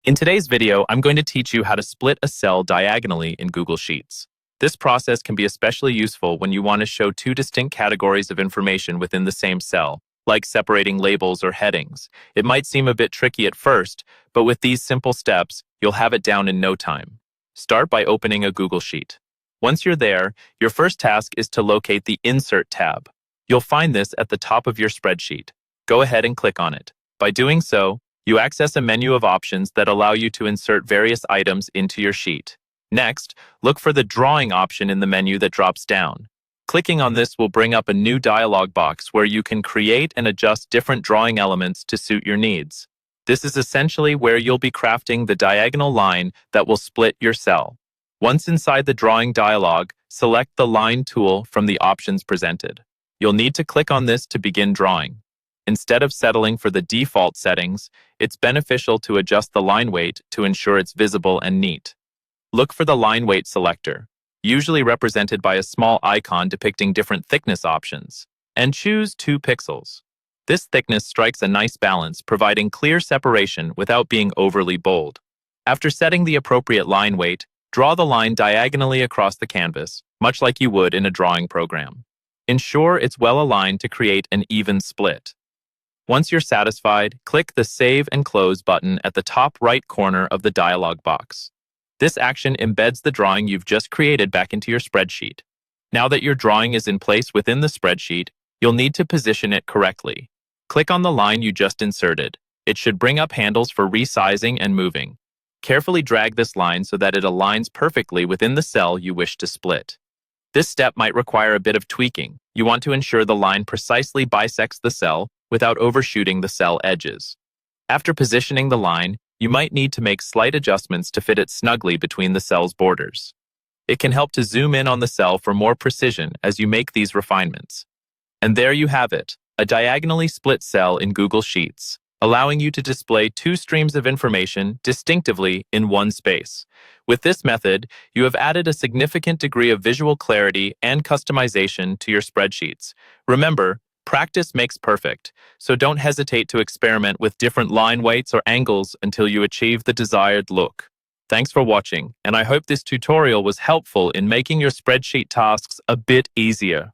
In today's video, I'm going to teach you how to split a cell diagonally in Google Sheets. This process can be especially useful when you want to show two distinct categories of information within the same cell, like separating labels or headings. It might seem a bit tricky at first, but with these simple steps, you'll have it down in no time. Start by opening a Google Sheet. Once you're there, your first task is to locate the Insert tab. You'll find this at the top of your spreadsheet. Go ahead and click on it. By doing so, you access a menu of options that allow you to insert various items into your sheet. Next, look for the Drawing option in the menu that drops down. Clicking on this will bring up a new dialog box where you can create and adjust different drawing elements to suit your needs. This is essentially where you'll be crafting the diagonal line that will split your cell. Once inside the Drawing dialog, select the Line tool from the options presented. You'll need to click on this to begin drawing. Instead of settling for the default settings, it's beneficial to adjust the line weight to ensure it's visible and neat. Look for the line weight selector, usually represented by a small icon depicting different thickness options, and choose 2 pixels. This thickness strikes a nice balance, providing clear separation without being overly bold. After setting the appropriate line weight, draw the line diagonally across the canvas, much like you would in a drawing program. Ensure it's well aligned to create an even split. Once you're satisfied, click the Save and Close button at the top right corner of the dialog box. This action embeds the drawing you've just created back into your spreadsheet. Now that your drawing is in place within the spreadsheet, you'll need to position it correctly. Click on the line you just inserted. It should bring up handles for resizing and moving. Carefully drag this line so that it aligns perfectly within the cell you wish to split. This step might require a bit of tweaking. You want to ensure the line precisely bisects the cell without overshooting the cell edges. After positioning the line, you might need to make slight adjustments to fit it snugly between the cell's borders. It can help to zoom in on the cell for more precision as you make these refinements. And there you have it, a diagonally split cell in Google Sheets, allowing you to display 2 streams of information distinctively in one space. With this method, you have added a significant degree of visual clarity and customization to your spreadsheets. Remember, practice makes perfect, so don't hesitate to experiment with different line weights or angles until you achieve the desired look. Thanks for watching, and I hope this tutorial was helpful in making your spreadsheet tasks a bit easier.